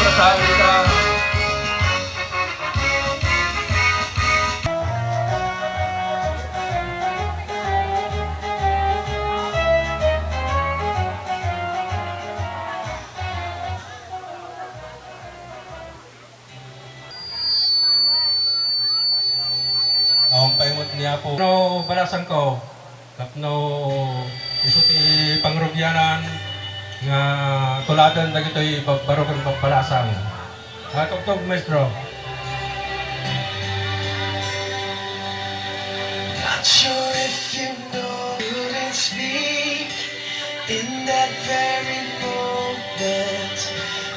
abrasahan kita. Ang paimot niya po. No, balasan ko. Tapno isuti pangrugyanan nga tuladan dagitoy barukan pagpalasan. Tugtog maestro. Not sure if you know, couldn't speak in that very moment.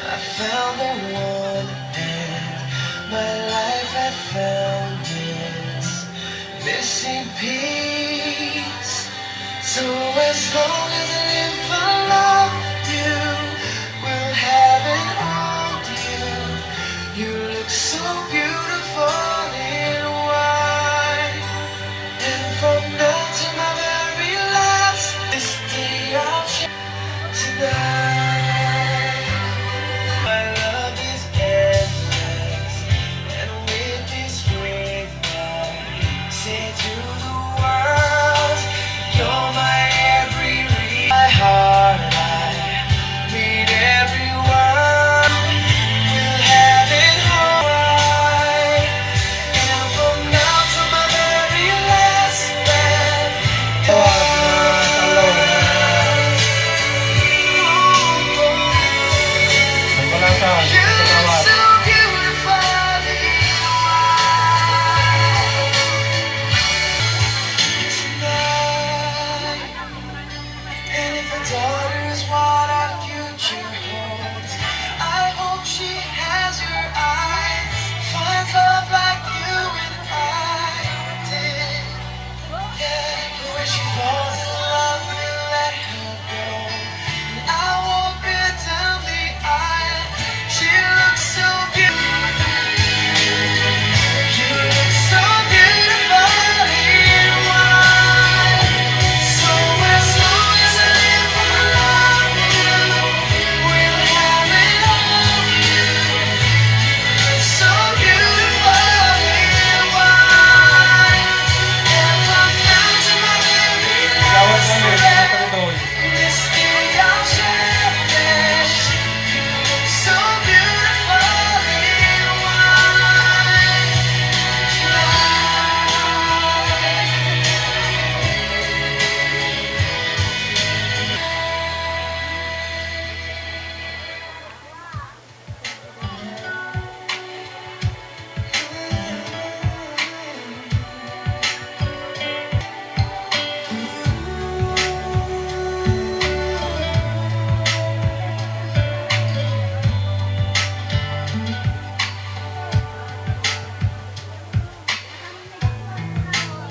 I found the one and my life had found its missing piece. So as long as I live, I love you, will have and hold you. You look so beautiful in white, and from now to my very last, this day I'll change tonight. My love is endless, and with this ring I say to the world, you're my every my heart, I mean every word. We'll have it right, and from now to my very last breath. Ang balasan. You look Salamat. so beautiful in white tonight. And if a daughter is what our future holds, I hope she has your eyes, finds love like you and I did. Yeah, when she falls in love, we let her go, and I won't bear down the aisle. She looks so beautiful. You look so beautiful in white. So as long as I live, I love you, will have it all. You look so beautiful in white, and from now to my very Gawad last kami. breath, Matuloy. this day I'll cherish. You look so beautiful in white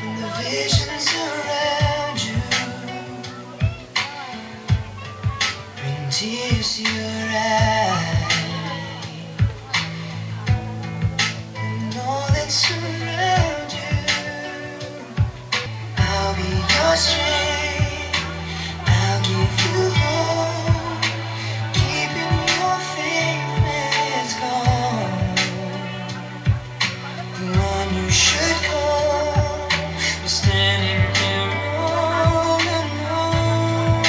the visions around you bring tears to your eyes, and all that surround you. I'll be your strength, I'll give you hope, keeping your faith when it's gone. The one you should call is standing here all alone.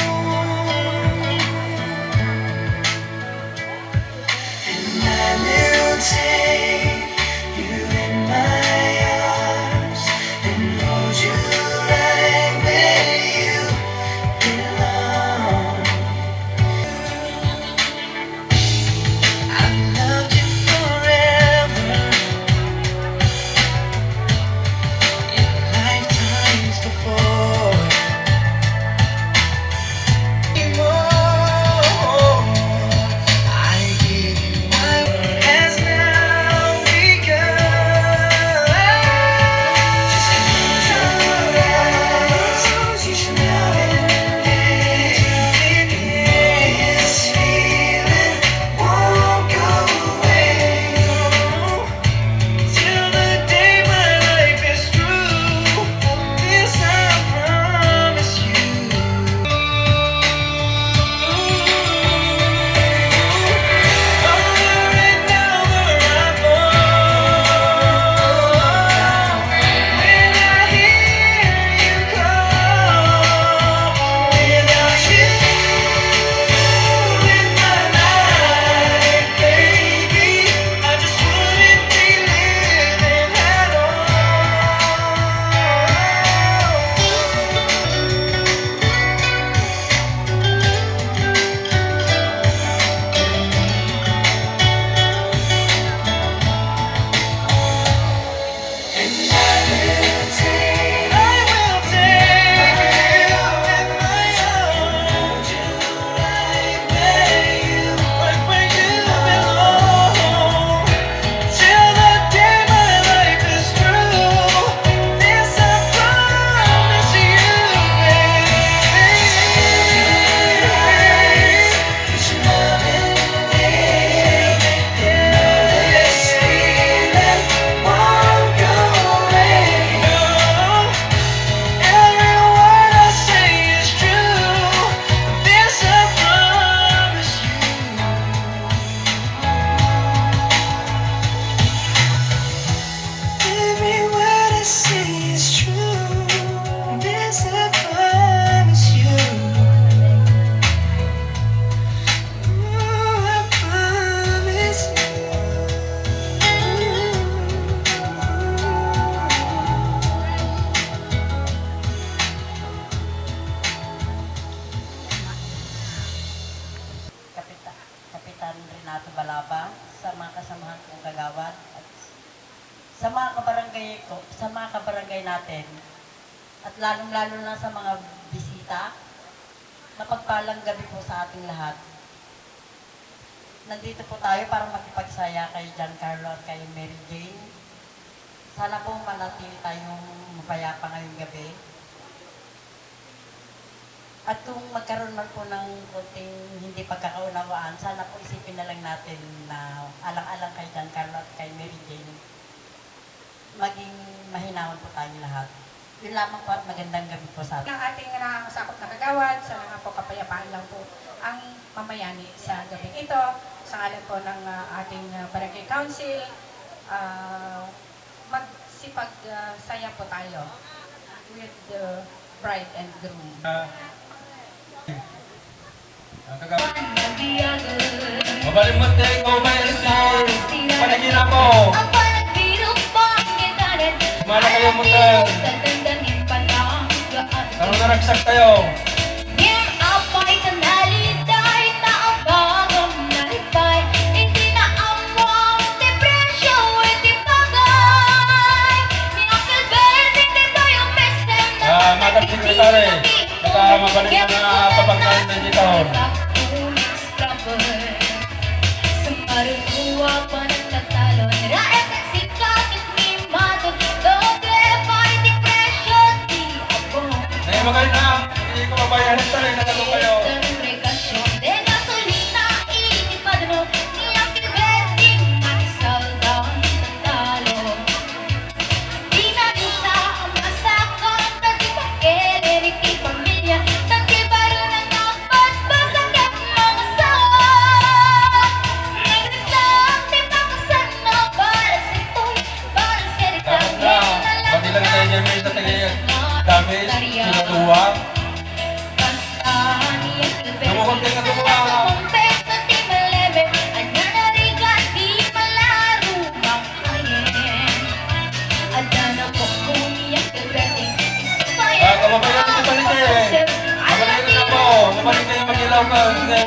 Kapitan Renato Balaba, sa mga kasamahan kong kagawad, at sa mga kabarangay ko, sa mga kabarangay natin, at lalong-lalo na sa mga bisita, mapagpalang gabi po sa ating lahat. Nandito po tayo para makipagsaya kay Giancarlo at kay Mary Jane. Sana po manatili tayong mapayapa ngayong gabi. At kung magkaroon man po ng konting hindi pagkakaunawaan, sana po isipin na lang natin na alang-alang kay Giancarlo at kay Mary Jane, maging mahinawan po tayong lahat. Yun lamang po at magandang gabi po sa atin. Ng ating nakakasakop na kagawad, sana nga po kapayapaan lang po ang mamayani sa gabing ito. Sa ngalan po ng ating Barangay Council, magsipag-saya po tayo with the bride and groom. Kagawad. Mabalimot din ko, mayroon ko. Panagin ako. Mana kayo muntag. Ano naragsak kayo? Madam Secretary, baka mabalik na papagkain na dito. Ngayon magaling na, hindi ko mabayaran ito rin, nakalong kayo. Tapos na, pati lang tayo dyan may sa tagay. Dami, sinutuwa. Namukunting na tuwa. Kababayan ito balik eh. Mabalik na ako. Mabalik na yung mag-ilaw ka. Sige.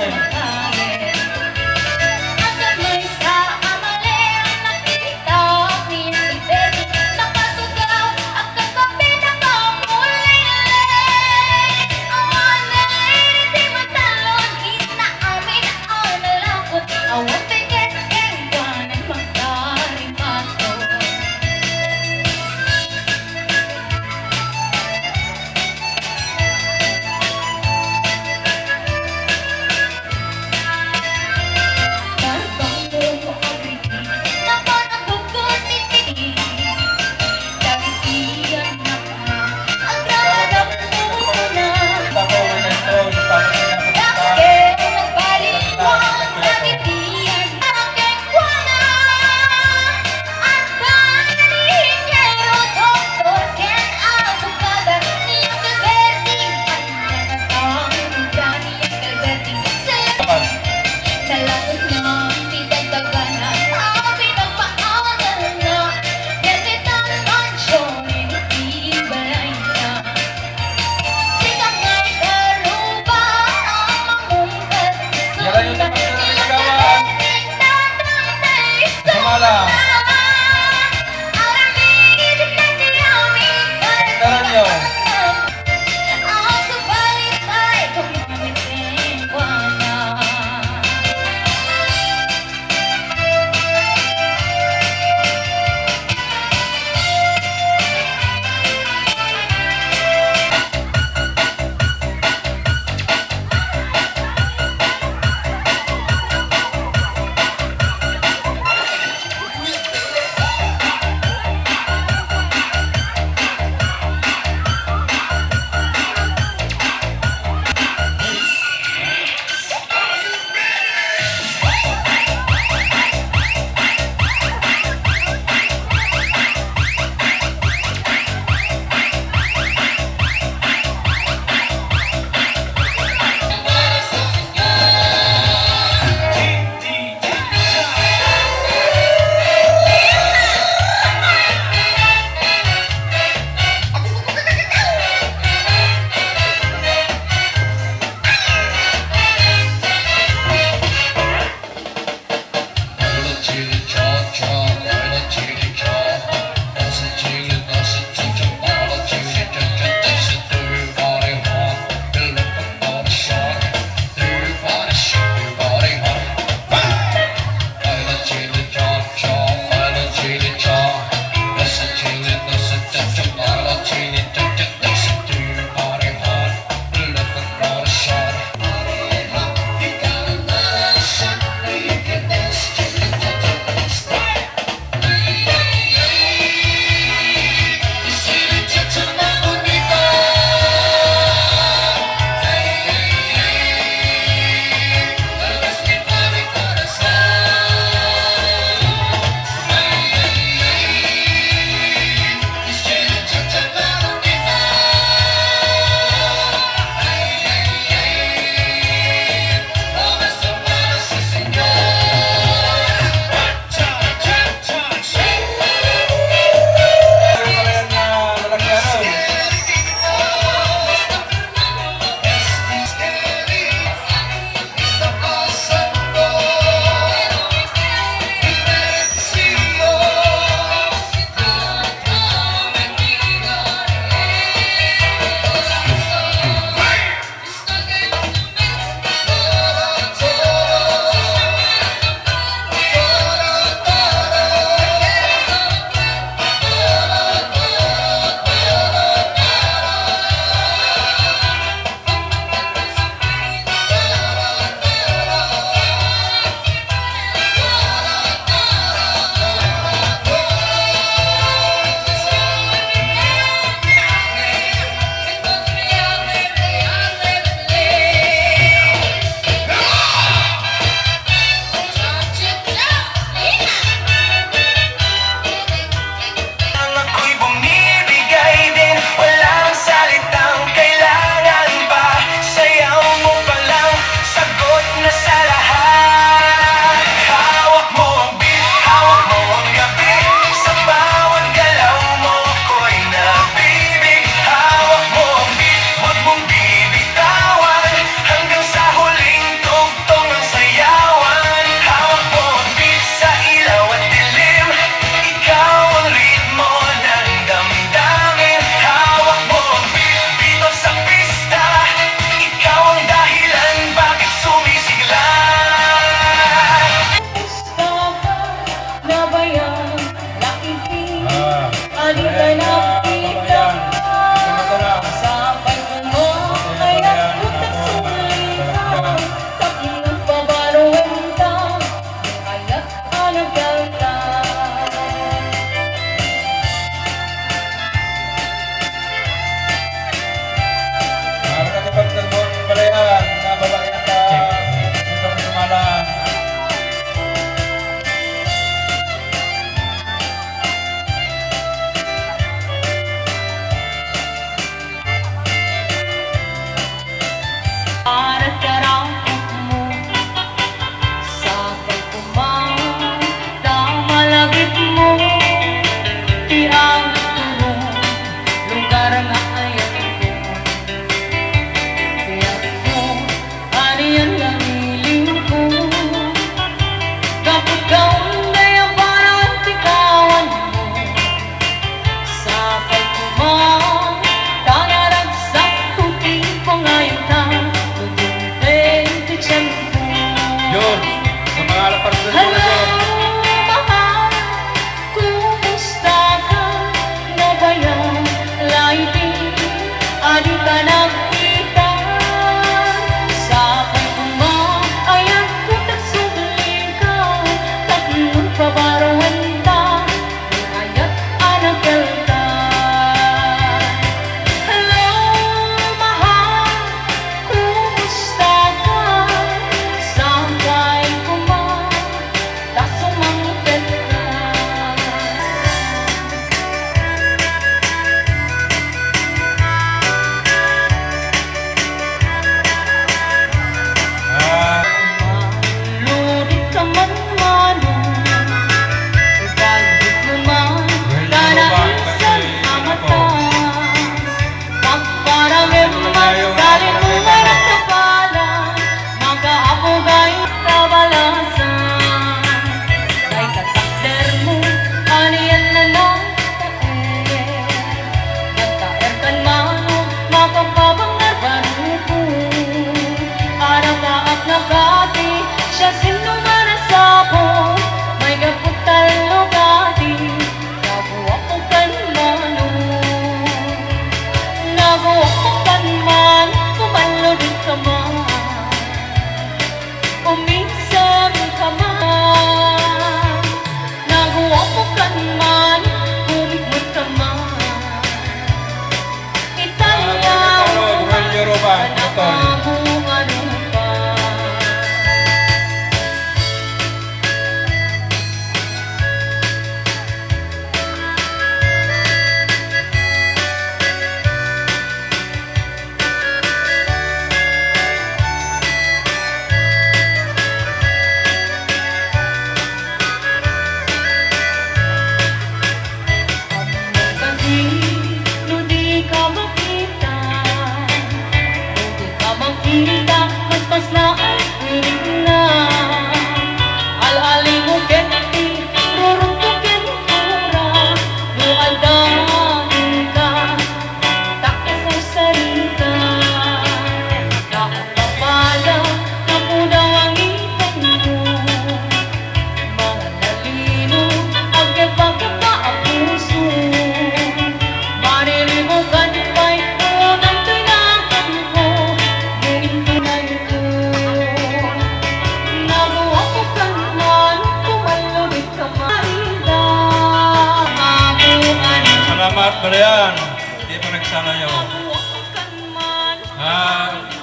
Salamat, Balayan. Hindi pa nagsalayo.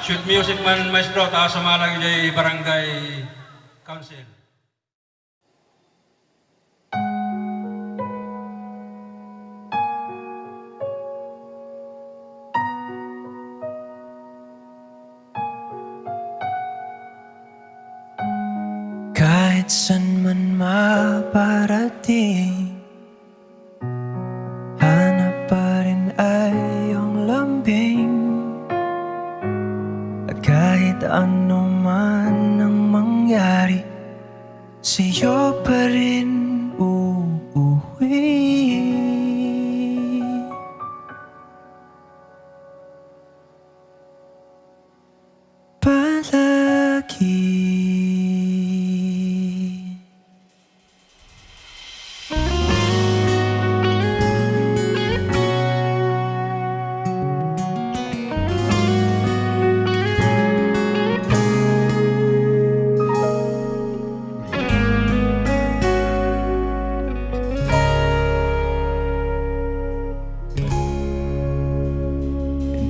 Shoot music man, maestro, taas sa malang jay barangay council. Kahit san man maparating, hanap pa rin ay iyong lambing. At kahit ano man ang mangyari, sa'yo pa rin uuwi. Palagi.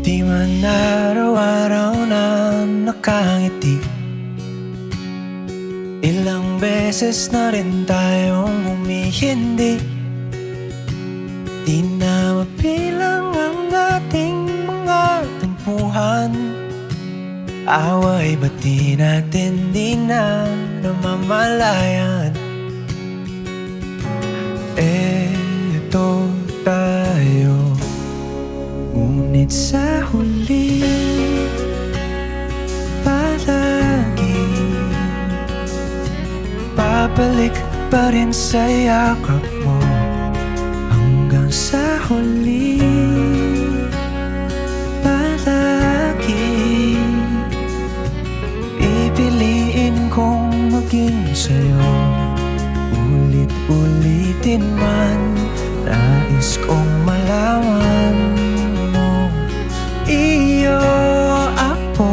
Di man araw-araw na nakangiti, ilang beses na rin tayong humihindi. Di na mapilang ang ating mga tampuhan, away ba't di natin di na namamalayan? Eto tayo, ngunit sa huli palagi babalik pa rin sa yakap mo. Hanggang sa huli palagi pipiliin kong maging sa'yo. Ulit-ulitin man, nais kong malaman mo, iyo ako,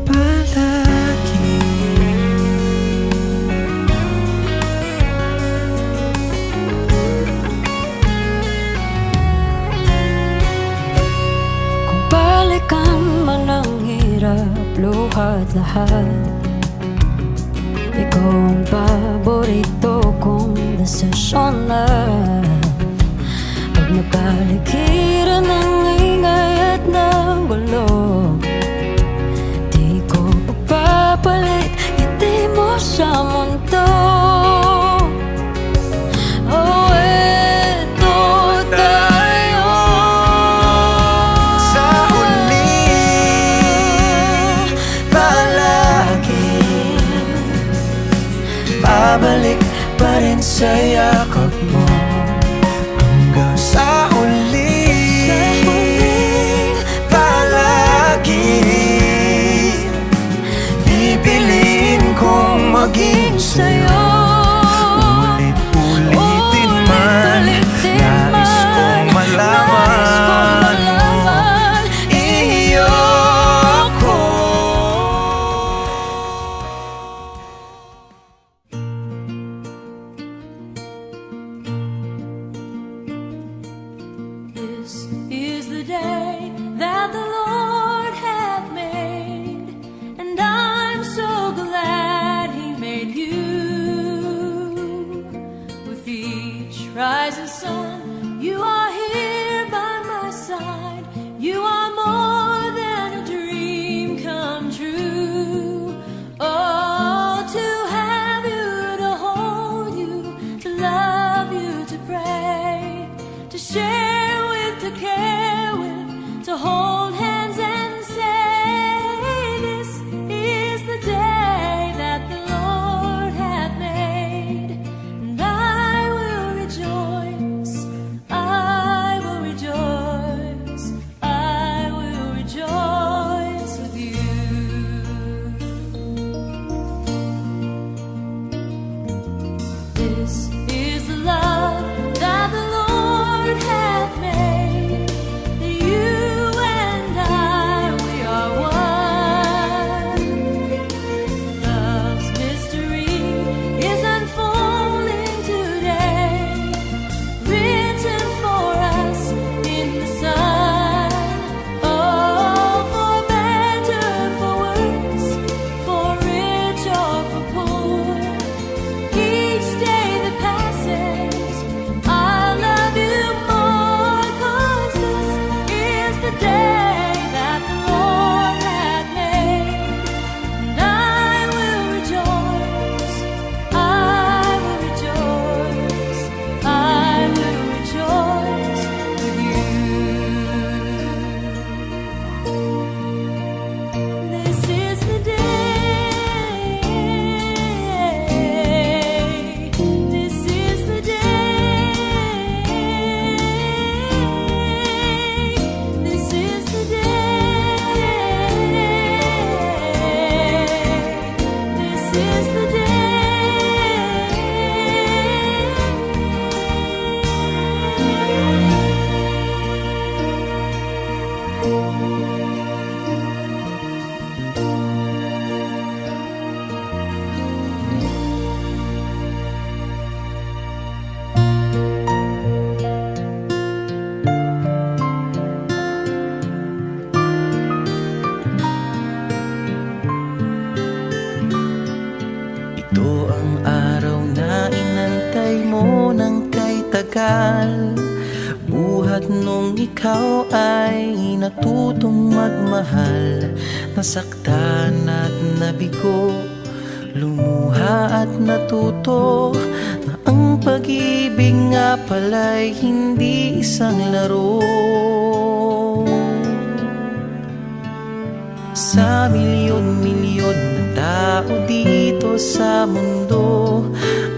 palagi. Kung balikan man ang hirap, luhat lahat, ikaw ang paborito kong desisyon na. Pag napaligiran ng ingay at ng gulo, di ko pagpapalit ngiti mo sa mundo. Oh, eto tayo Sa huli palagi babalik pa rin sa yakap mo. Hanggang sa huli palagi pipiliin kong maging sa'yo. Ulit-ulitin man, nais kong malaman mo, iyo ako. This is the day that the Lord hath made, and I'm so glad He made you. With each rising sun, you are here by my side. You are more than a dream come true. Oh, to have you, to hold you, to love you, to pray, to share with, to care with, to hold hands and say, this is the day that the Lord hath made, and I will rejoice matagal. Buhat nung ikaw ay natutong magmahal, nasaktan at nabigo, lumuha at natuto na ang pag-ibig nga pala'y hindi isang laro. Sa milyon-milyon na tao dito sa mundo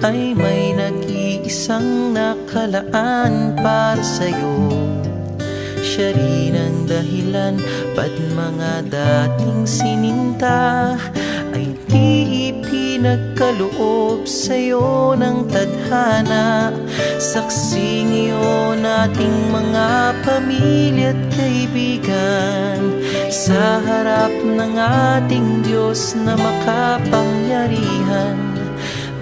ay may nag-iisang nakalaan para sa'yo. Siya rin ang dahilan ba't mga dating sininta ay di ipinagkaloob sa'yo ng tadhana. Saksing iyon ating mga pamilya at kaibigan sa harap ng ating Diyos na makapangyarihan.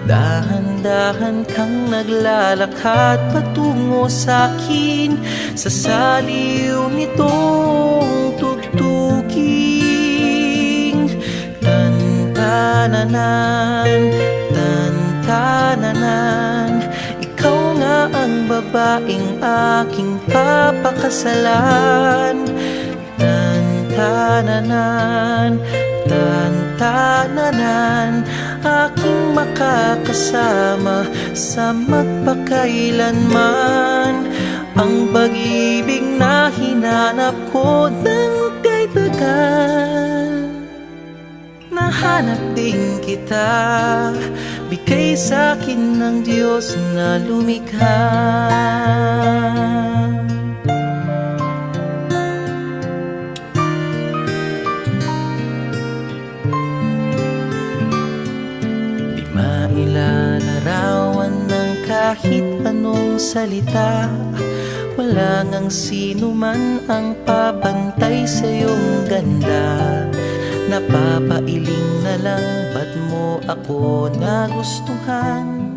Dahan-dahan kang naglalakad patungo sa'kin sa saliw nitong tugtuging. Tantananan, tantananan, ikaw nga ang babaeng aking papakasalan. Tantananan, tantananan, aking makakasama sa magpakailanman. Ang pag-ibig na hinanap ko ng kay tagal. Nahanap din kita, bigay sa'kin ng Diyos na lumikha. Mailalarawan ng kahit anong salita, wala ngang sino man ang papantay sa iyong ganda. Napapailing na lang ba't mo ako nagustuhan?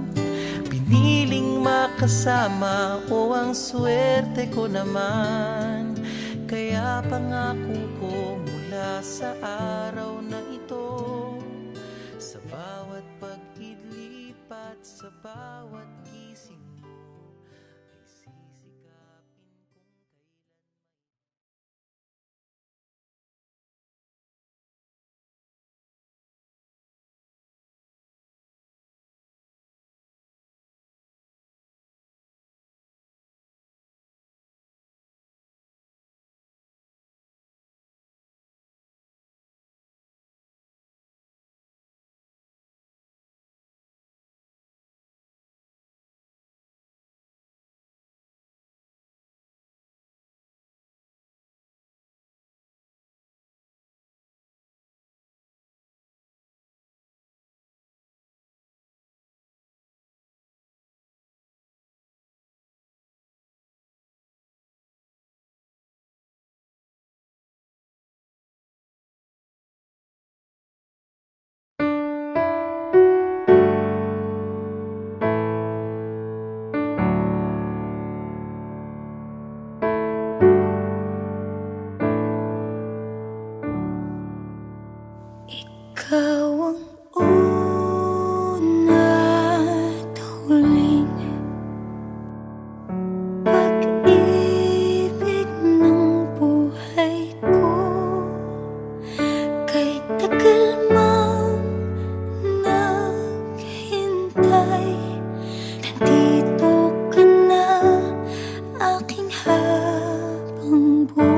Piniling makasama o ang swerte ko naman. Kaya pangako ko mula sa araw na ito, sa bawat pag-idlip at sa bawat gising mo ay sisikapin kung ikaw ang una at huling pag-ibig ng buhay ko. Kay tagal mang naghintay, nandito ka na, aking habang buhay.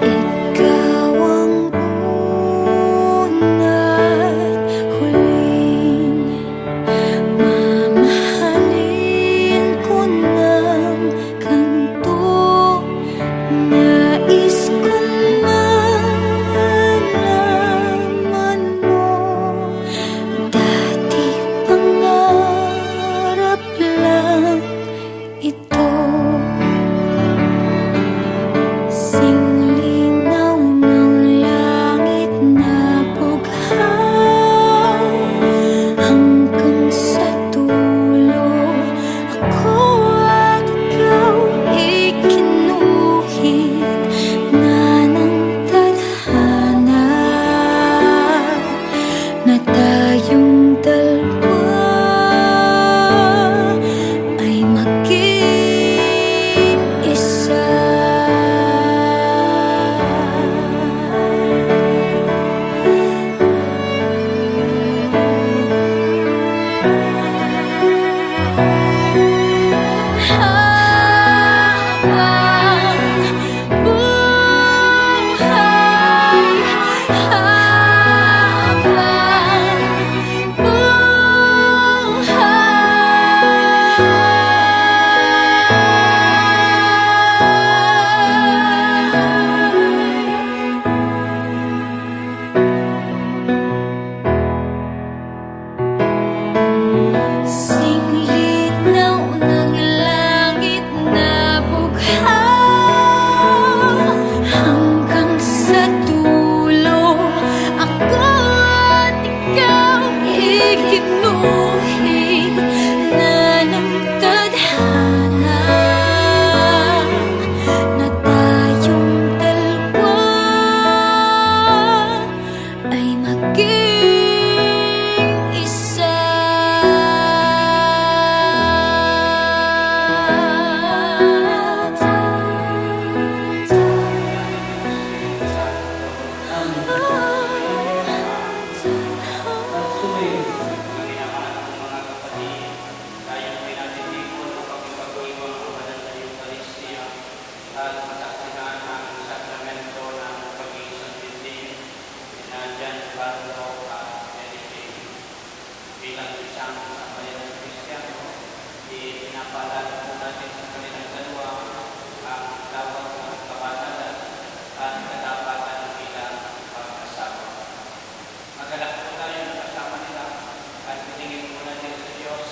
Ikaw ang una't huling mamahalin ko ng kanto. Nais kong malaman mo, dati pangarap lang ito. Singlinaw ng langit na bughaw, hanggang sa dulo ako at ikaw ikinuhit na ng tadhana, na tayong dalawa ay maging isa. Habang buhay, singlinaw ng langit na bughaw, hanggang sa dulo ako at ikaw ikinuhit na ng tadhana, na tayong dalawa ay maging isa. Bilang isang sambayan ng Kristiyano, pinapaalala po natin sa kanilang dalawa ang tawag ng kabanalan at katapatan bilang pag-asawa. Magalak po tayo ng kasama nila at pinigin po natin sa Diyos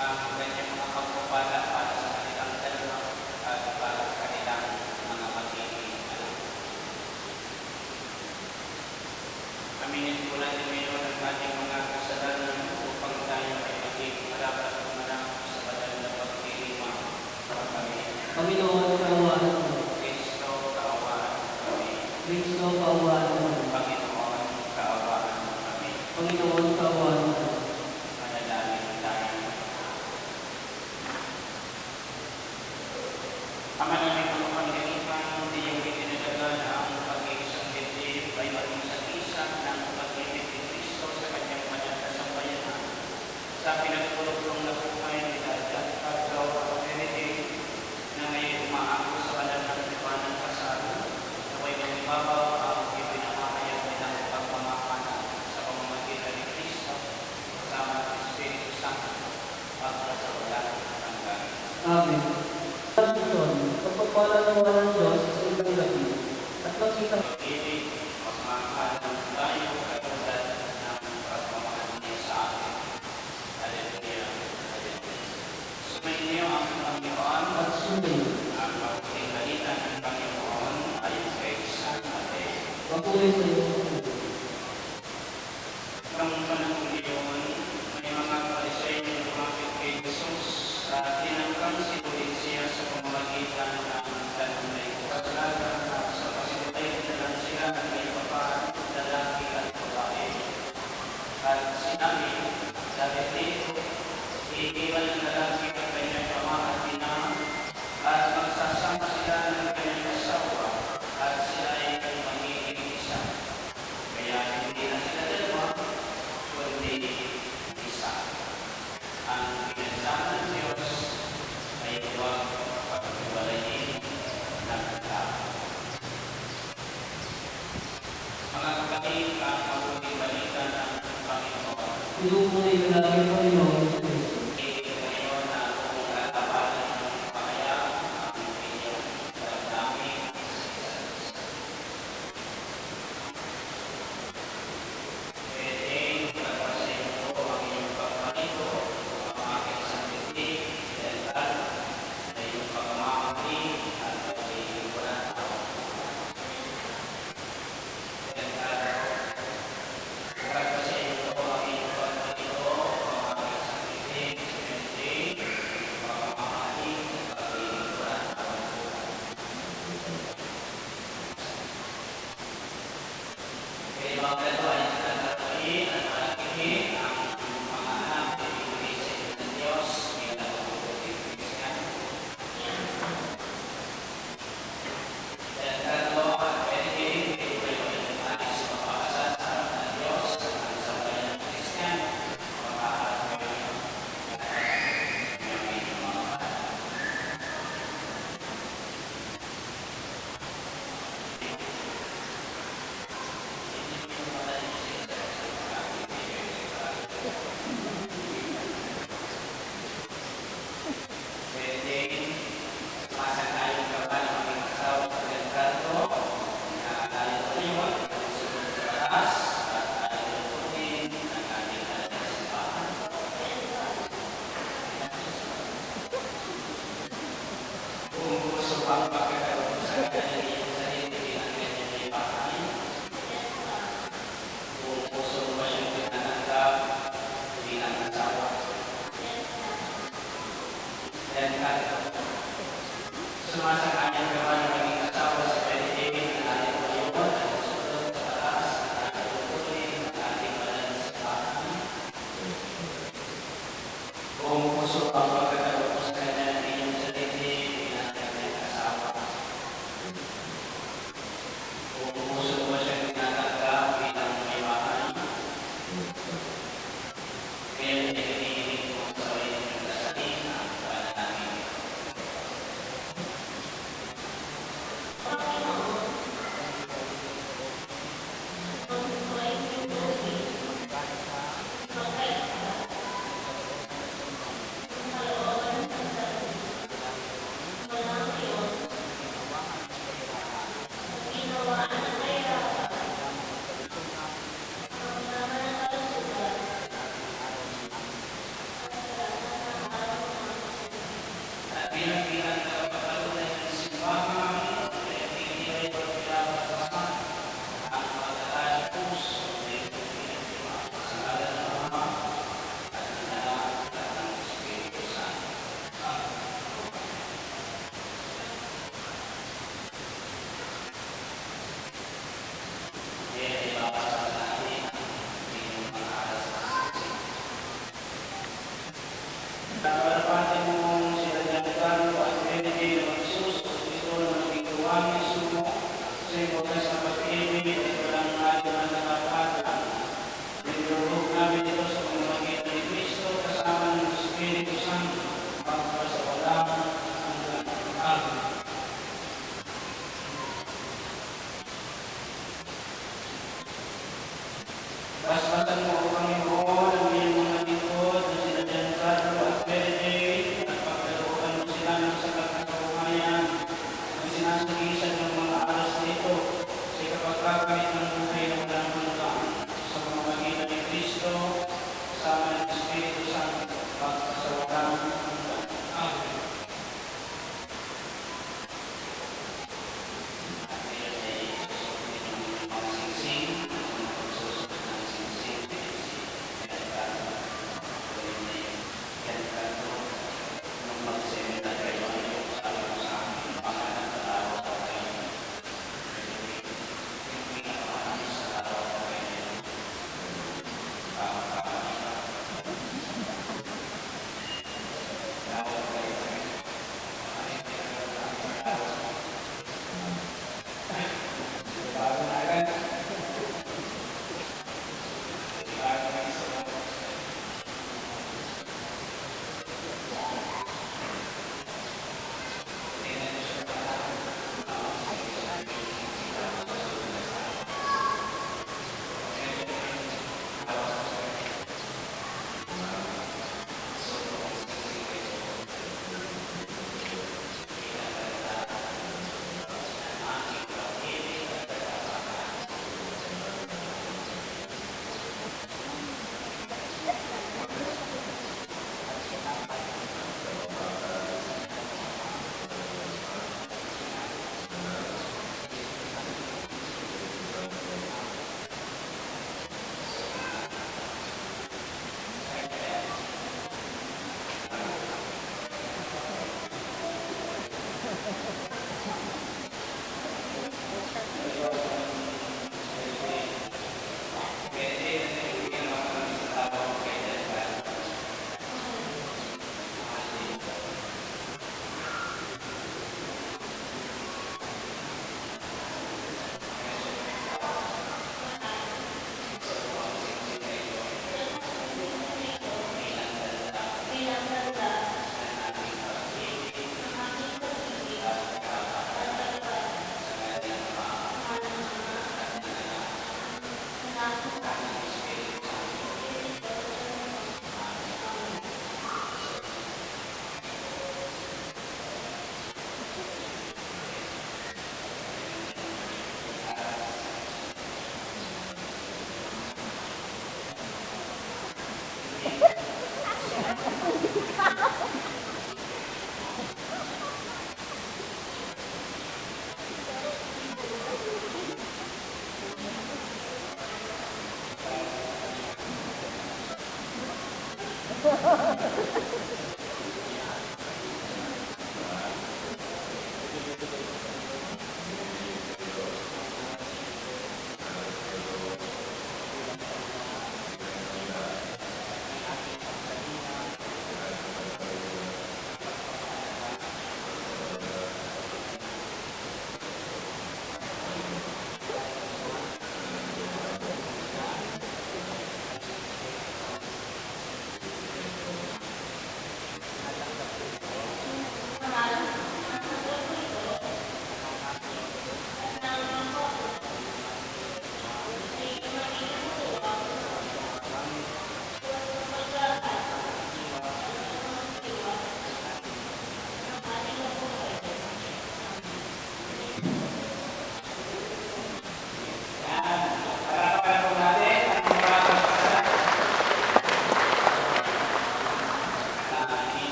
ang kanyang mga pagpapala para sa kanilang dalawa at para sa kanilang mga magiging anak. Aminin po natin ngayon ang ating mga kasalanan upang tayo ay maging marapat umanap sa banal na pagdiriwa para kami. Panginoon, kaawaan mo. Kristo, kaawaan kami. Kristo, kaawaan mo. Panginoon, kaawaan kami. Panginoon, kaawaan mo. Manalangin tayo. Ama namin ang kapangyarihan, hindi yung itinalaga na ang pag-iisang dibdib ay maging sakisan ng pag-ibig ni Kristo sa kanyang banal na sambayanan. Sa pinagpulong na buhay ni Dadat at Gawa Community na ngayon umaako sa banal ng liwanag kasama, naway manibabaw ang ipinamahayag nilang pagmamahana sa pamamagitan ni Kristo kasama ng Espiritu Santo pagkasawalan ng hanggan. Amen. Susunod, pagpapala ng walang Diyos sa ilang gabi at makita Pag-ibig, magmamahal tayo katulad ng pagmamahal niya sa atin. Hallelujah. Hallelujah. Sumainyo ang Panginoon at sumayin. ang mabuting balita ng Panginoon ayon kay San Mateo. Papuri sa iyo. Nang panahon iyon, may mga Pariseo na lumapit kay Jesus at tinangkang sinulit siya sa pamamagitan ng tanong na ito. Kasalanan at sa pasilitay na lang sila ng may babae, lalaki at babae. At sinabi, dahil dito, iiwan ng lalaki ang kanyang ama at ina at magsasama sila ng kanyang asawa at sila ay magiging isa. Kaya hindi na sila dalawa, kundi isa. Ang pinagsama ng Diyos ay huwag paghiwalayin ng Pinupunay ko natin ang Panginoon sa Kristo. Ngayon na kung tatapalan ng pakaya ang inyong damdamin pwede pagpasayin ko ang inyong pagpanito, ang aking santitik, dental, na iyong pagmamahali at pag-iiwanan dental. Pagpasayin ko ang inyong pagpanito, ang aking santitik, dental, pagmamahali at pag-iiwanan kaya mga ganito ay nagtatapain at malakihin ang mga anak na ibigay sa inyo ng Diyos bilang mabuting Kristiyano. Dahil tatlo at pwede kayo ay nagtalis sa mapakasal sa harap ng Diyos at sa bayan ng Kristiyano. Makaharap kayo ng inyong mga anak. Pwede masakayin ka ba ng mga asawa sa ganito na alayo kayo at sunod sa batas at alayo po din ang ating alasimbahan. Kung gusto pang pagkakaroon sa kanyang iyong sarili bilang kanyang lipahan, kung gusto ba siyang pinananggap bilang asawa, dan kata sumasang-ayon ka ba ng maging asawa sa pwede na ating mayon at susunod sa batas at ating tuloy ng ating banal na simbahan. Kung gusto ang pagkakaroon sa kanya ng inyong sarili bilang kanyang asawa. Kung gusto mo siyang tinatanggap bilang kaibahan. Kaya nagiging mo sa inyong dasalin ang panalangin. At bilang-bilang kapatalunan ng simbahan, ay pinili ko pinapasama ang pagkakalang puso na ito pinagdiwa sa ngalan ng Ama at ng Anak at ng Espiritu Santo. Kaya ibabasa natin ang inyong mga alas na sasing. Napalapati mo sila Giancarlo at Benedict ng Jesus, ito na naging tuwang sumo sa ibagas na pag-ibig at walang natin na nakapatan. Nilulog namin ito sa pamamagitan ni Cristo kasama ng Espiritu Santo magpasawalang hanggang araw. Basbasan mo o Panginoon ang iyong mga lingkod na sila Giancarlo at Benedict at pagkalooban mo sila ng sagat na kabuhayan ang sinasagisan ng mga alas nito sa kapagkakait ng buhay ng walang hanggan sa pamamagitan ni Cristo kasama ng Espiritu Santo pagpasawalang hanggan. Amen. At ngayon ay susunod ng mga singsing, ang pagsusunod ng singsing, nung mag-seminar kayo ngayon, sabi ko sa akin, pangalan na araw ko kayo. Yung pinakaman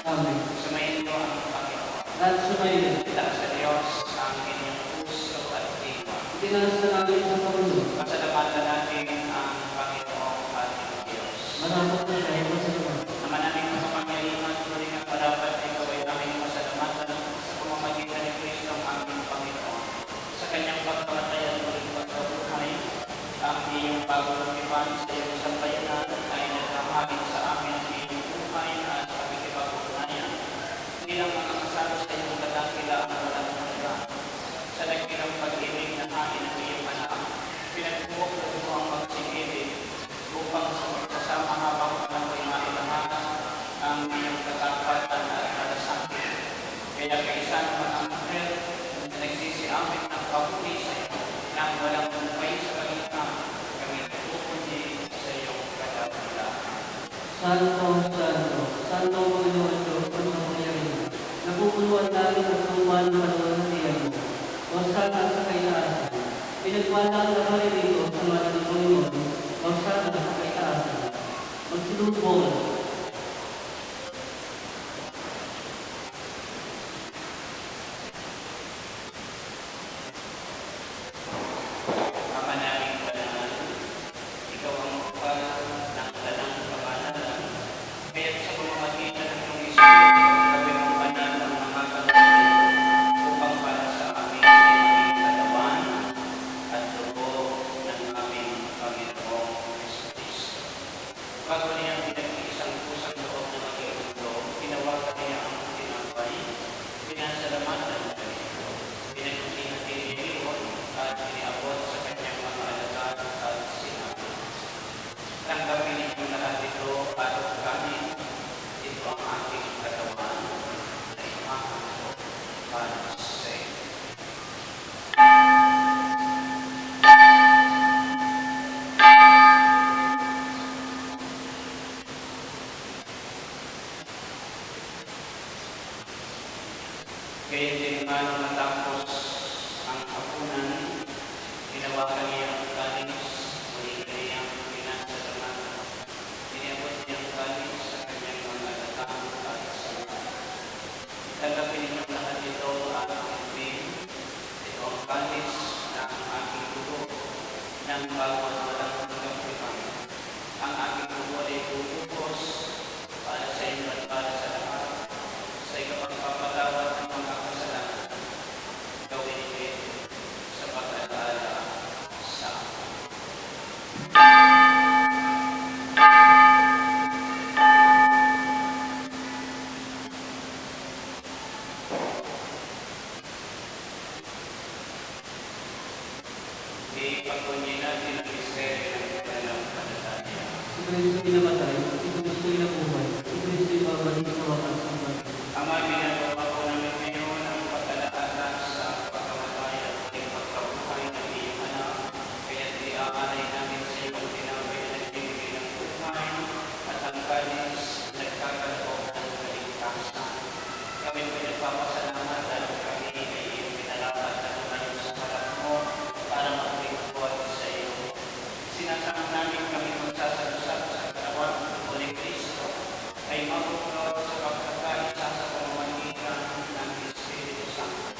Amen. Sumayin niyo ang Panginoon. At sumayin. Itaas sa Diyos ang inyong puso at diwa. Itinaas na namin sa Panginoon. Pasalamatan natin ang Panginoong ating Diyos. Marapat na tayo pasalamat. Naman namin makapangyarihan, tuloy na parapat ay gawin namin masalamatan sa pamamagitan ni Kristo ang aming Panginoon. Sa kanyang pagkamatay at muling pagkabuhay, ang iyong pagkakipan sa iyong sambayanan ay nagkamahin sa amin ang iyong buhay at pagkikipag-ugnayan. Hindi lang makakasalo sa iyong kadakilaan at walang hanggan. Sa dakilang pag-ibig na amin ang iyong anak, pinagbuwag mo ang pagsigilid upang sa magkasama habang panahon mailangan ang iyong katapatan at malasakit. Kaya kaisa naman ang anghel na nagsisiamit ng pahuli sa iyo nang walang bumpay sa kalimutan, kami tutukundi sa iyong kadakilaan. Santo, Santo, Santo Panginoon Diyos, ang makapangyarihan. Napupuluan namin ang tuwan ng panunatian mo. O sana sa kaitaasan. Pinagpala ang lahat rito sa ngalan ng Panginoon. O sana sa kaitaasan. Magsinubong. Ama naming banal, ikaw ang upal ng talang kamalanan. Kaya't sa pamamagitan ng iyong Espiritu, gawin mong banal ang mga kalooban upang para sa amin ay maging katawan at dugo ng aming Panginoong Jesucristo. Bago niyang pinag-iisang pusang loob na maging mundo, tinawagan niya ang tinapay, pinasalamatan niya ito, pinag-inatiliyon at iniabot sa kanyang mga alagad at sinabi, tanggapin niyo lahat ito at kanin. Ito ang aking katawan na imahan para sa iyo. Kaya din nga nung natapos ang hapunan, tinawagan niya ang kalis, muli kanyang pinasalamatan. Iniabot niya ang kalis sa kanyang mga latang at salamat. Tanggapin niyo lahat ito ang aking ito ang kalis na ang aking dugo ng bawat walang hanggang. Ang aking dugo ay bubukos para sa inyo at para sa lahat sa ikapagpapatawad ng mga kasalanan. Gawin ito sa pag-alala sa akin. Ipagpunyin natin ang misteryo ng kanilang panalangin. Si Kristo pinamatay, si Kristo inabuhay, si Kristo ibabalik sa wakas ang banal. Ama, ginagawa po namin ngayon ang pagkalaala sa pagkamatay at muling pagkabuhay ng iyong anak. Kaya iaanay namin sa iyo ang tinapay na nagbibigay ng buhay at ang kalis na nagkakaloob ng kaligtasan. Kami po nagpapasalamat dahil kami ay iyong pinalapat na tumayo sa harap mo para maglingkod sa iyo. Sinasama namin kami magsasalusap sa katawan o ni Kristo ay mabukod sa pagkakaisa sa pamamagitan ng Espiritu Santo.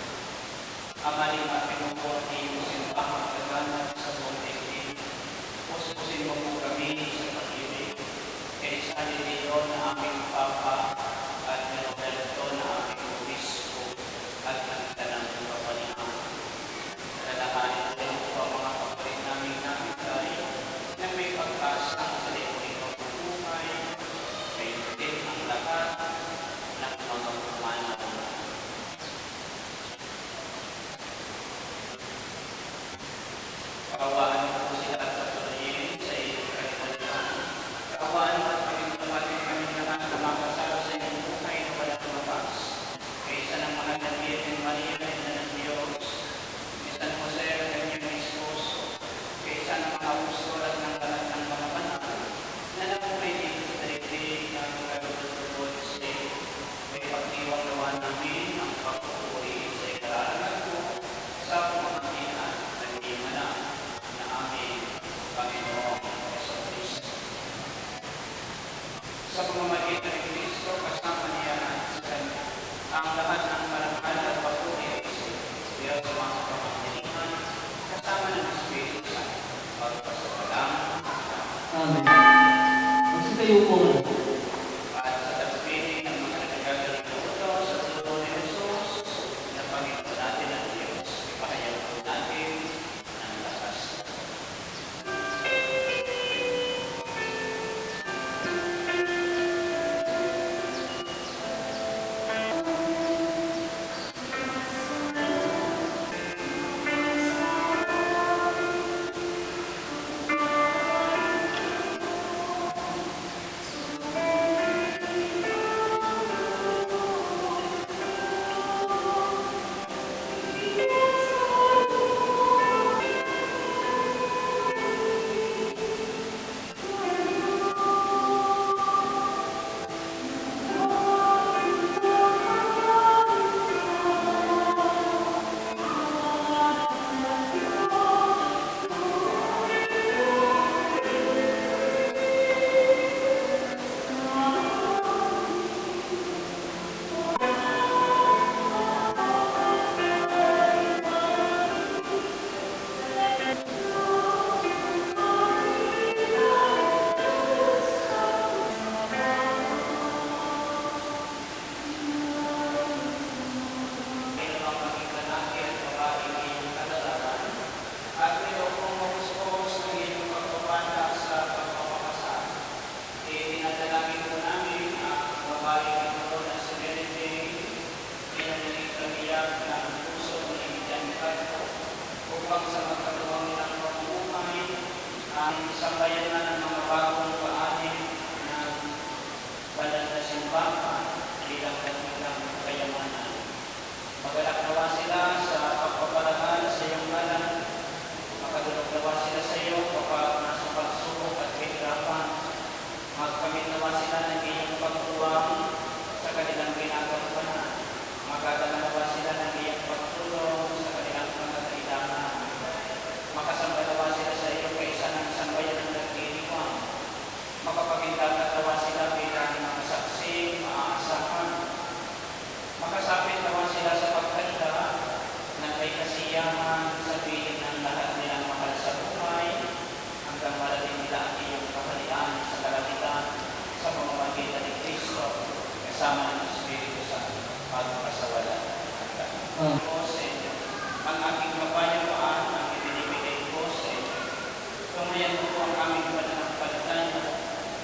Amaling at pinupot iyong simbahang kaganap sa buong daigdig. Puspusin mo po kami sa pag-ibig. Kaisanin niyo na aming Papa at Menobelto na aming Obispo at ng Tanang Kapalihan. Nalalahanin din po ang mga kapatid namin tayo na may pag-asa sa lipunin ng buhay. Kayo din ang lahat ng mga pumanaw. Kaawaan mo po sila at patuloyin sa iyong kalimutan. Kaawaan mo at maging tumating kami lahat na makasalo sa iyong buhay na walang lumabas. Kaysa ng mga Virgen Maria na ina ng Diyos, ni San Jose at kanyang esposo, kaysa ng mga apostol at ng lahat ng mga banal, na nabuhay dito sa daigdig ng kalulod sa iyo. May pagdiwang nawa namin ang pagpupuri sa ikaralan ko sa pamamagitan ng iyong anak na aming Panginoong Jesucristo. Sa pamamagitan ng Kristo, kasama niya Amen. Magsikayo po muna. At sa tagsibinin ng mga nagagaling na utos sa turo ni Jesus na Panginoon natin ang Diyos, ipahayag po natin ang lakas. Upang sa magkaluwang nilang pamumuhay, ang sambayan na ng mga bagong paanin ng banal na simbahan bilang kanilang kayamanan. Magalak nawa sila sa pagpaparangal sa iyong ngalan, makadulog nawa sila sa iyo kapag nasa pagsubok at kahirapan. Magkamit nawa sila ng iyong pagtuwang sa kanilang ginagampanan. Magdadala nawa sila ng iyong pagtulong sa kanilang mga kailangan. Makasamba nawa sila sa iyo kaysa ng sambayan ng nagdiriwang. Makapagindagat nawa sila bilang mga saksi, maaasahan. Makasapit nawa sila sa pagkanda na may kasiyahan sa piling ng lahat nilang mahal sa buhay hanggang marating nila ang iyong kaharian sa kalangitan sa pamamagitan ni Kristo kasama ng Espiritu Santo magpasawala hanggang. O sa inyo, ang aking kapayapaan ang ibinibigay ko sa inyo. Tumayan mo po ang aming pananampalataya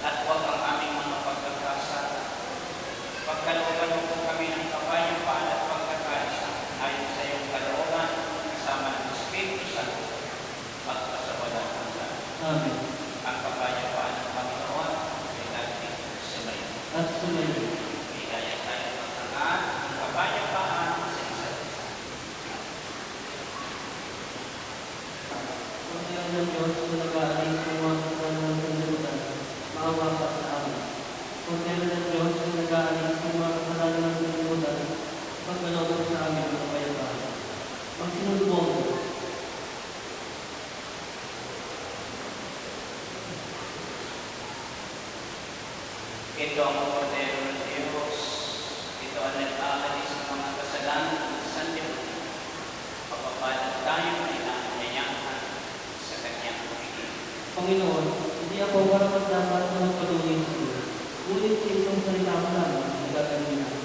at huwag ang aming mga pagkakasala. Pagkalooban mo po kami ng kapayapaan at pagkakaisa ayon sa iyong kalooban kasama ng Espiritu Santo magpasawala hanggang. Amen. Ang kapayapaan ng Panginoon ay natin sumayin. At sumayin. Bigaya tayo ng tangan ang kapayapaan sa isa't isa. Panginoon ng Diyos na nag-aalis ng mga kasalanan ng sanlibutan, maawa ka sa amin. Panginoon ng Diyos na nag-aalis ng mga kasalanan ng sanlibutan, pagkaloob mo sa amin ang kapayapaan. Magsinumbong mo. Ito ang kordero ng Diyos. Ito ang nag-aalis ng mga kasalanan ng sanlibutan. Pagpapalag tayo ay nangyayanghan sa kanyang pagiging. Panginoon, hindi ako karapat-dapat na magpatuloy sa iyo. Ngunit sa isang salita mo lamang ang gagawin namin.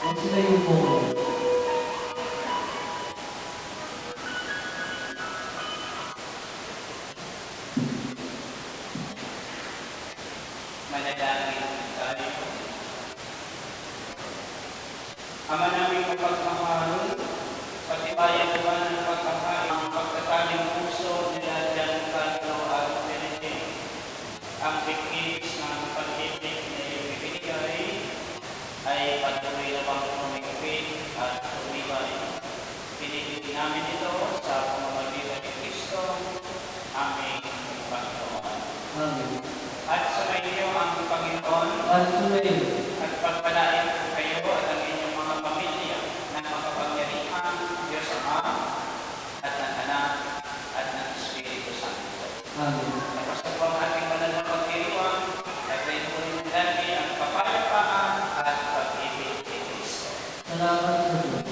Magsilayo po kayo. Manalangin tayo. Ama namin mapagmahal, patibayan naman ng pagkakain, ang pagkakaling puso nila dyan Carlo at Benedict, ang bigkis ng pag-ibig na iyong ibinigay ay patuloy na bang tumigpit at tumibay. Pinigil namin ito sa pamamagitan ni Kristo, aming Panginoon. Amen. At sumainyo ang Panginoon At sumayo. at pagpalain ko kayo at ang inyong mga pamilya ng makapangyarihan Diyos Ama at ng Anak at ng Espiritu Santo. Amen. Tapos po ang ating banal na pagdiriwang at kayo po rin lagi ang kapayapaan at pag-ibig ni Kristo. Salamat sa Diyos.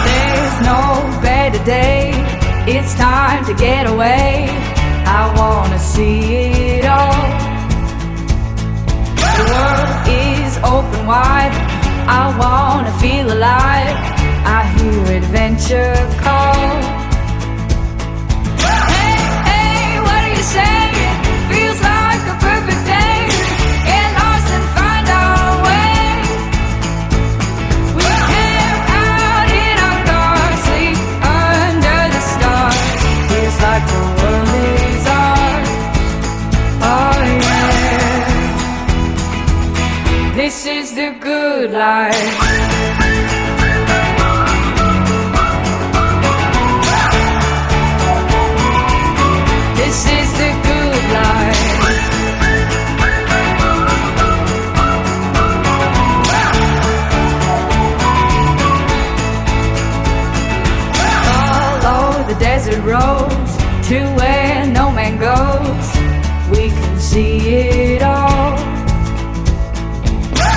There's no better day. It's time to get away. I wanna see it all. The world is open wide. I wanna feel alive. I hear adventure call. Hey, hey, what are you saying? Feels like a perfect day. Get lost and find our way. We camp out in our cars, sleep under the stars. Feels like the world is ours. Oh yeah. This is the good life. This is the good life. Follow the desert roads to where no man goes. We can see it all.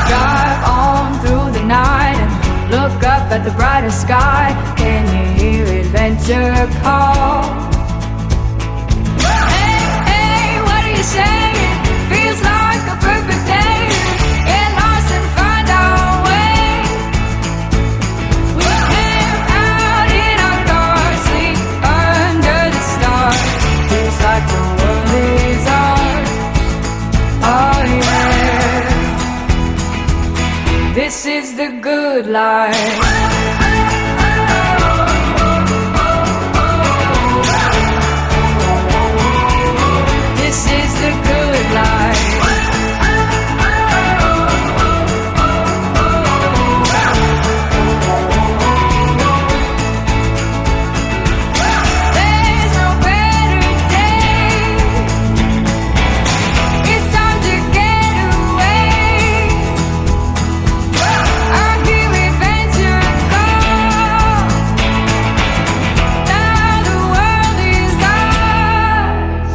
Drive on through the night and look up at the brighter sky. Can you hear adventure call? Hey, hey, what are you saying? Feels like a perfect day. Get lost and find our way. We camp out in our cars, sleep under the stars. Feels like the world is ours. Oh yeah. This is the good life. This is the good life. There's no better day. It's time to get away. I hear adventure call. Now the world is ours.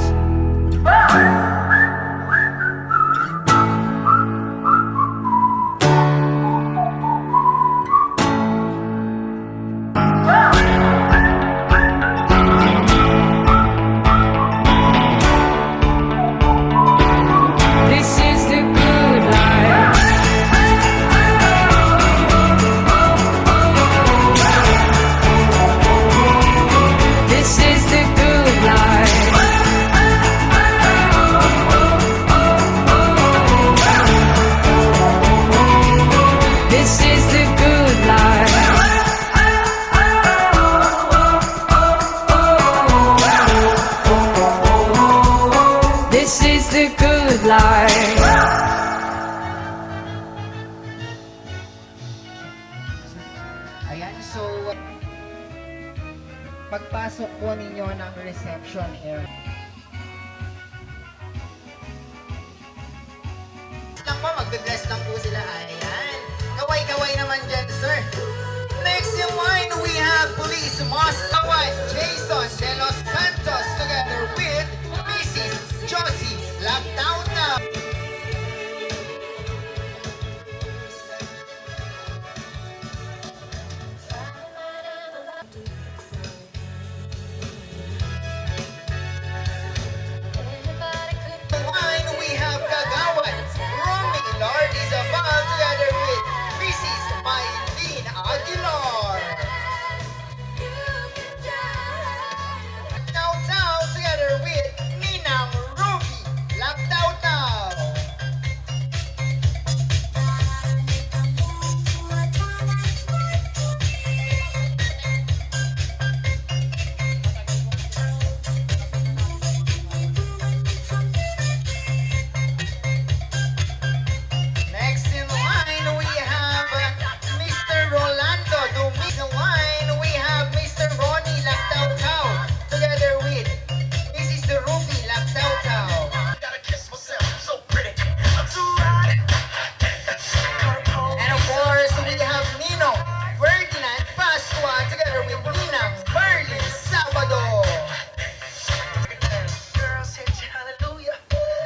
This is the good life. This is the good life. This is the good life. This is the good life. Ayan, so pagpasok po ninyo ng reception area. Lang po, magbe-bless lang po sila. Ayan. Kaway-kaway naman dyan, sir. Next in line, we have Police Master Jason De Los Santos together with Mrs. Josie Laptauta. Line, we have Kagawad Romy Lourdes Zabal together with Mrs. Maylene Aguilar. Tau together with Ninang Ruby Laptau. Next in line, we have Mr. Rolando Dumis. In line, we have Mr. Ronnie Laptau together with Mrs. Ruby Laptau. And of course, we have Nino Ferdinand Pascua together with Ninang Berlin Sabado.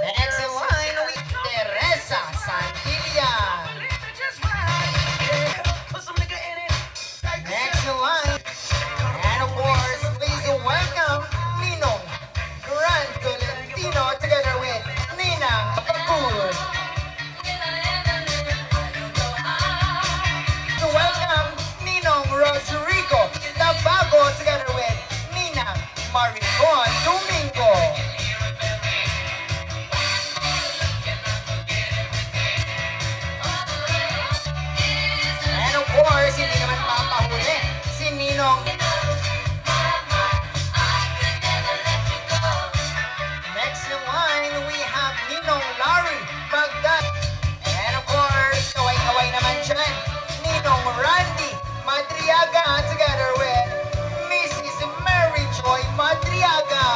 Next in line, we Teresa Santillan. Next in line, and of course, please welcome Ninong Gran Tolentino together with Ninang Kapur. To welcome Ninong Rodrigo Tabago together with Ninang Maricon Domingo. And of course, hindi naman papahuli si Ninong. Next in line, we have Ninong Larry Bagdad. And of course, kaway-kaway naman dyan, Ninong Randy Madriaga together with Mrs. Mary Joy Madriaga.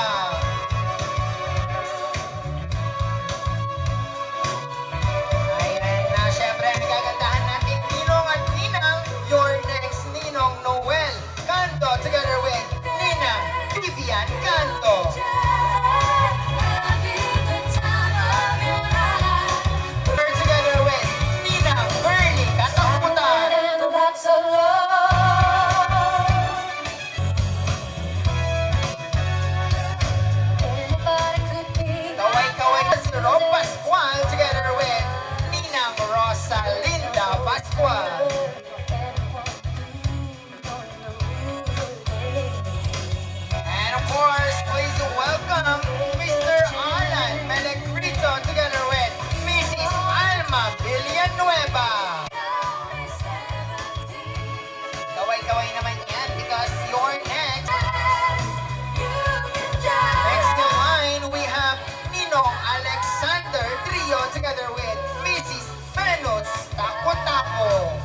Ayan na, syempre, nagagandahan natin Ninong at Ninang, your next Ninong Noel Canto together with Ninang Vivian Canto. We're together with Ninang Bernie Katakutan. Kaway-kaway na si Rob Pascual together with Ninang Rosalinda Pascual. And of course, please welcome Mr. Alan Melegrito together with Mrs. Alma Villanueva. Kaway-kaway naman yan because you're next. Next in line, we have Ninong Alexander Trio together with Mrs. Venus Taco-Taco.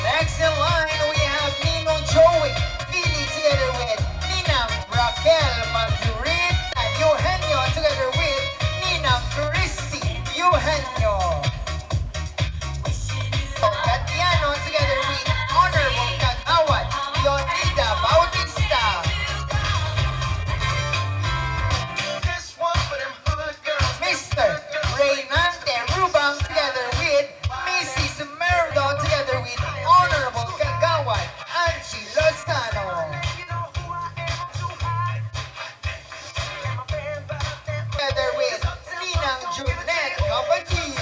Next in line, we have Ninong Joey Pili together with Ninang Raquel Marguerite and Eugenio together with Ninang Christy Eugenio. Gatiano together with Honorable Kagawad Leonida Bautista. Mr. Reynante Rubang together with Mrs. Merdo together with Honorable Kagawad Angie Lozano. Together with Ninang Junette Kabagi.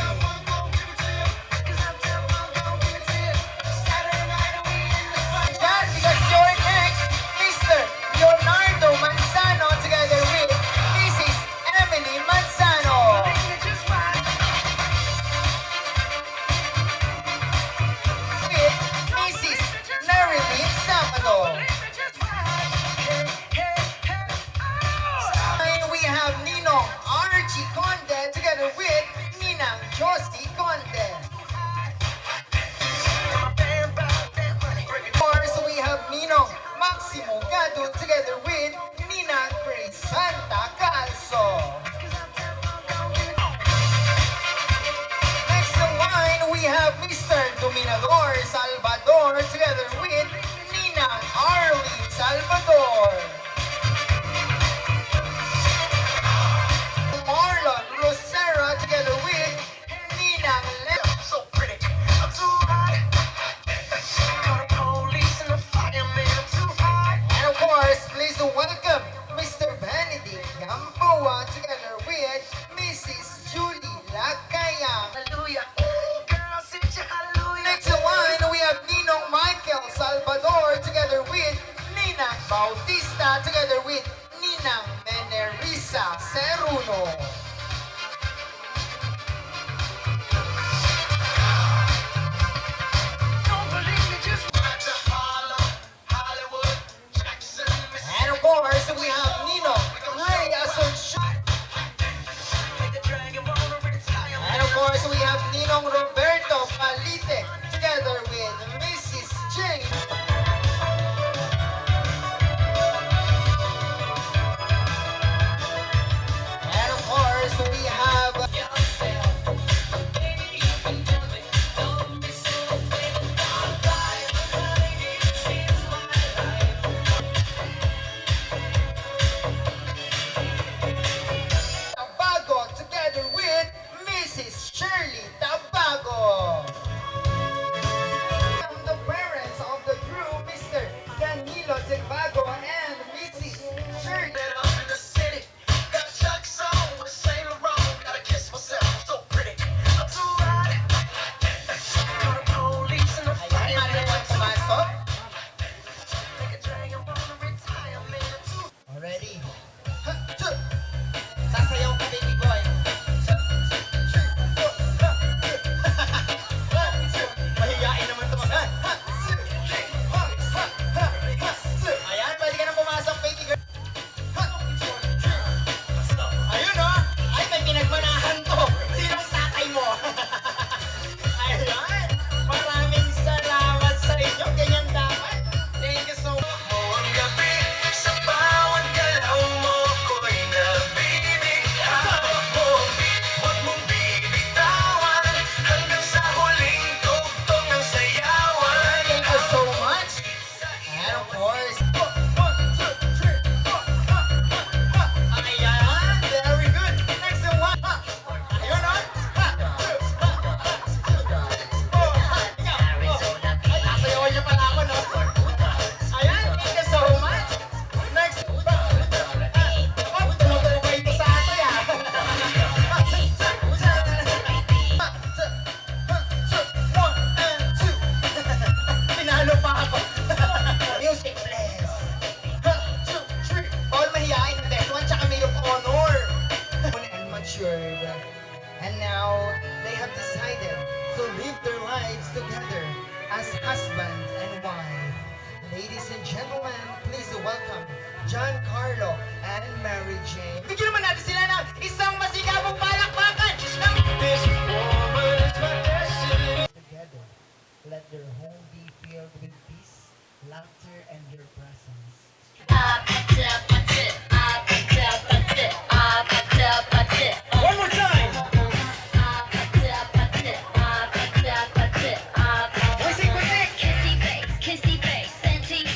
Yan, because you're next, Mr. Leonardo Manzano together with Mrs. Emily Manzano. With Mrs. Marilyn Sabado. And we have Ninong Archie Conde together with Ninang Josie Conde. Of course, we have Ninong Maximo Gado together with Ninang Crisanta Calza. Salvador together with Ninang Arlie Salvador. Marlon Rosera together with Ninang Leo. So pretty. I'm too hot. Call the police and the fireman. I'm too hot. And of course, please welcome Mr. Benedict Gamboa together with Mrs. Julie Lacaya. Hallelujah. Girl, sit your hallelujah. Next in line, we have Ninong Michael Salvador together with Ninang Bautista together with Ninang Menerisa Ceruno. And of course, we have Nino Ray Asuncion. And of course, we have Ninong Roberto Palite together with Mrs. Jane. And of course, we have Tabago together with Mrs. Shirley Tabago. And the parents of the group, Mr. Danilo Tabago and Mrs. Shirley. Ayan, marilang pumasok. Already. Sasayaw ka, baby boy. Mahihain naman ito mga. Ayan, pwede ka na pumasok, baby girl. Ayun o. Ay, may pinagmanahan to. Sinong tatay mo? Ayan. Maraming salamat sa inyo. Ganyan dapat. Thank you so much. Ang gabi sa bawat galaw mo ko'y nabibighaw mo. Huwag mong bibitawan hanggang sa huling tugtog ng sayawan. Thank you so much. And of course, 1, 2, 3, 4. Ayan, very good. Next one. Ayun o. Sasayawan niyo pala ako, no? Ayan, thank you so much. Next. Tumutuloy pa ito sa ato, ya. One and two. Pinalo pa ako. Music, please. 1, 2, 3. All mahihain ng next one, tsaka may honor. And matured. And now, they have decided to live their lives together as husband and wife. Ladies and gentlemen, please welcome John Carlo and Mary Jane. Bigyan naman natin sila ng isang masigabong palakpakan. This woman is my destiny. Together, let their home be filled with peace, laughter, and your presence. One more time. Voice it, quick. One more time. Happy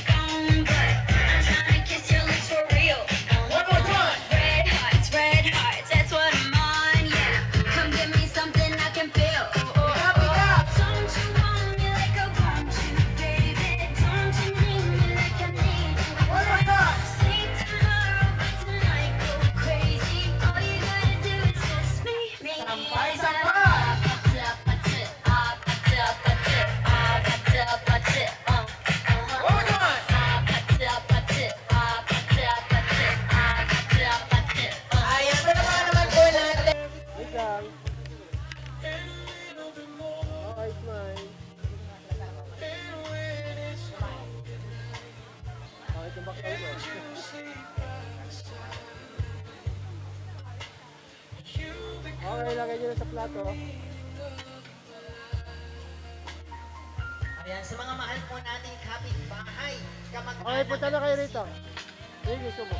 ka. One more time. Sampay, sampay. One more time. Ayan, naman po natin. Okay, lagay nyo na sa plato. Ayan, sa mga mahal po nating kapitbahay, kamag-anak. Okay, punta na kayo rito. Yung gusto mo.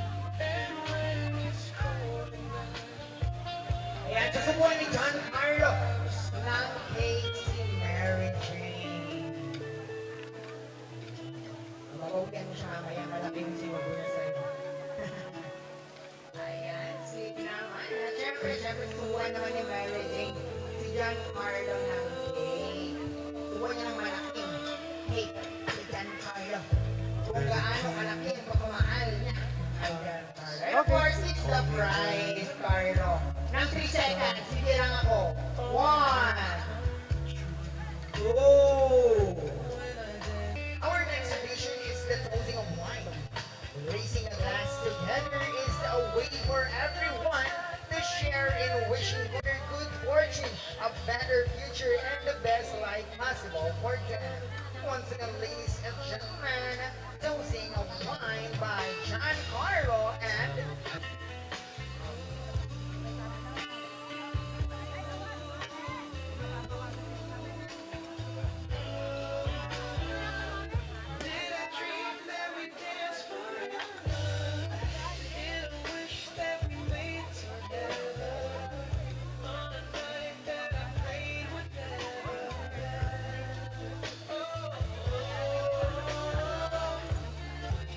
Ayan, susubuan ni John Carlo ng cake si Mary Jane. mo siya mamaya, malaking sinubo niya sa'yo. Ayan, sweet naman. At syempre, tuwa naman ni Mary Jane. Si John Carlo ng cake. Tuwa niya ng malaking cake. Si John Carlo. Kung gaano kalaki ang pagmamahal niya. Ay, John Carlo. And of course, it's the prize, Carlo. Nang 3 seconds, sige lang ako. 1, 2. Our next tradition is the toasting of wine. Raising a glass together is a way for everyone to share in wishing for good fortune, a better future, and the best life possible for them. Once again, ladies and gentlemen, toasting of wine by John Carlo and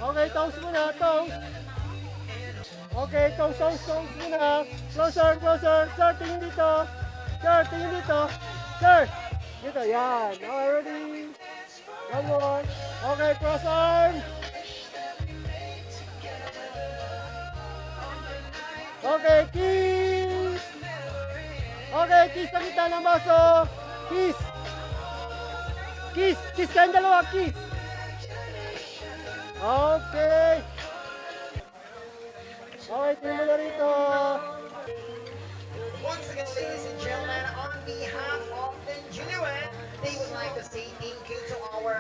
Okay, toast muna, toast. Okay, toast muna. Closer. Sir, tingin dito. Sir, dito, yan. Okay, ready? One more. Okay, cross arm. Okay, kiss. Okay, kiss na kita ng baso. Kiss. Kiss kayong dalawa, kiss. Okay. Okay, tingin mo na rito. Once again, ladies and gentlemen, on behalf of the Genuine, they would like to say thank you to all our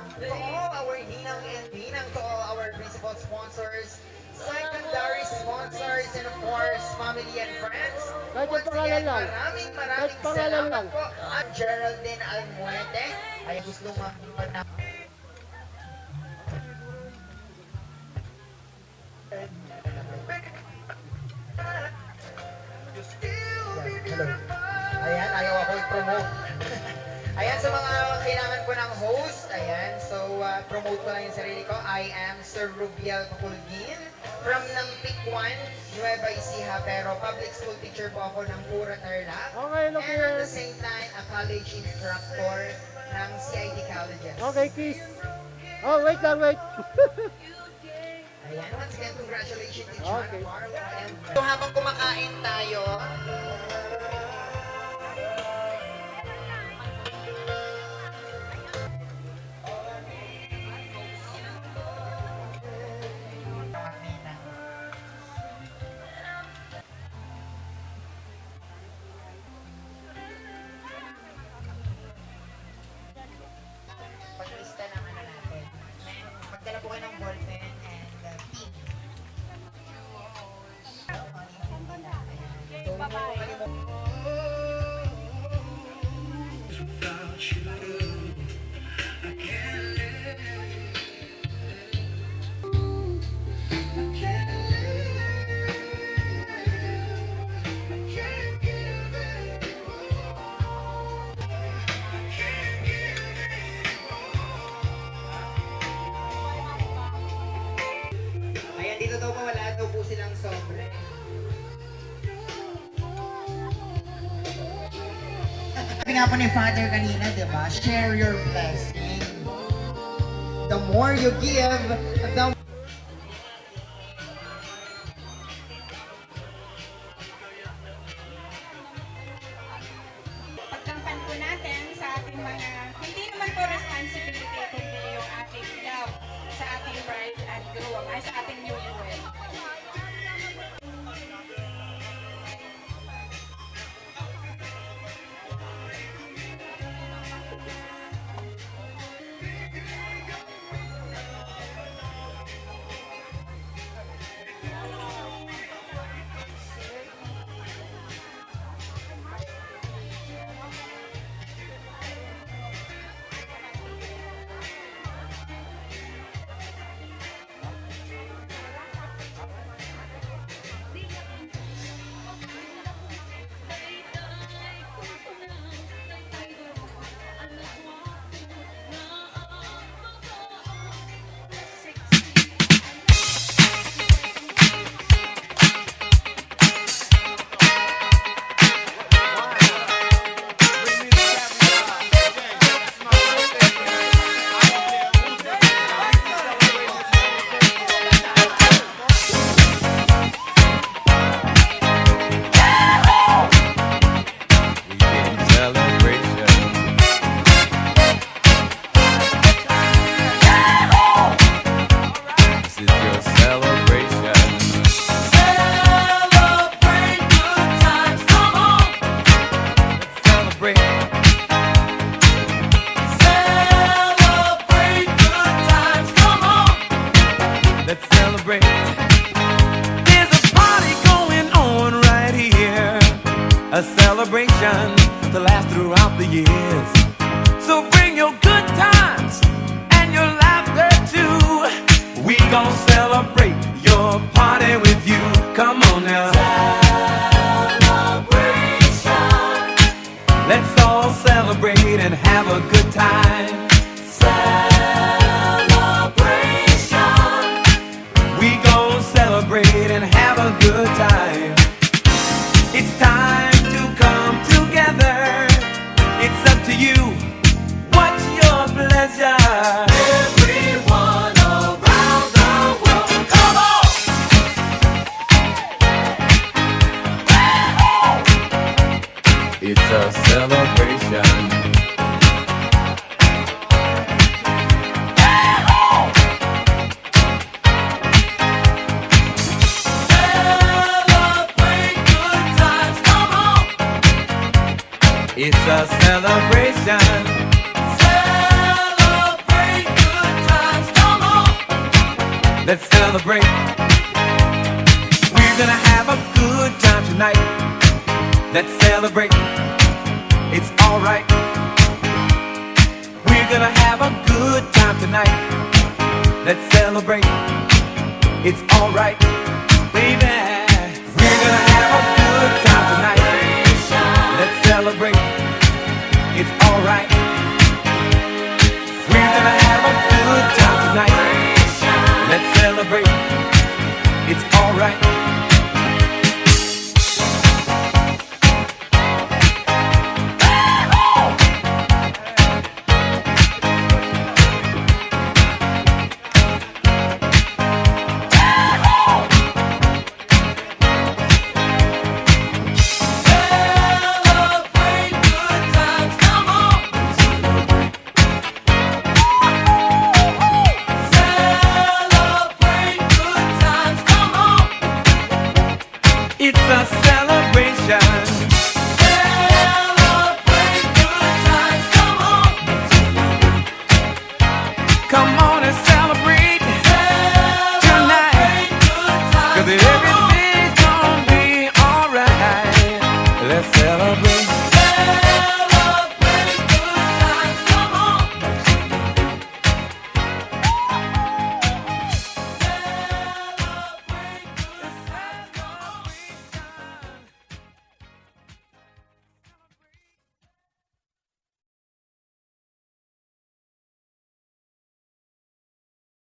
Ninang and Ninang, to all our principal sponsors, secondary sponsors, and of course, family and friends. Kahit yung Once pangalan again, lang. maraming Kahit pangalan salamat lang. po. At Geraldine Almuete ay gusto na Hello. Ayan, ayaw ako i-promote. Ayan, sa mga kailangan ko ng host, ayan, so promote ko lang yung sarili ko. I am Sir Rubiel Paculgin from Nampik 1, Nueva Ecija, pero public school teacher po ako ng Pura Tarlac. Okay, look And at here. the same time, a college instructor ng CIT Colleges. Okay, kiss. Oh, wait lang. Ayan, once again, congratulations to John Okay. Carlo. And so habang kumakain tayo, paglista ng ano natin. Magdala po kayo ng ballpen and pen. Ayan, dito daw po wala daw po silang sobre. Sabi nga po ni Father kanina, di ba? Share your blessing. The more you give, the Pagkampan po natin sa ating mga, hindi naman po responsibility, kundi yung ating love sa ating bride and groom, ay sa ating newlywed. a celebration to last throughout the years. So bring your good times and your laughter too. We gon' celebrate your party with you. Come on now. Celebration. Let's all celebrate and have a good time. Celebration. We gon' celebrate and have a good time. It's time to come together. It's up to you. What's your pleasure? Everyone around the world, come on! It's a celebration. Celebrate good times, come on! It's a celebration. Celebrate good times, come on! Let's celebrate. We're gonna have a good time tonight. Let's celebrate. It's alright. We're gonna have a good time tonight. Let's celebrate. It's alright, baby. We're gonna have a good time tonight. Let's celebrate. It's alright. We're gonna have a good time tonight. Let's celebrate. It's alright. Celebrate good times, come on! Celebrate good times, come on! It's a celebration. Celebrate good times, come on! Come on and celebrate tonight. 'Cause every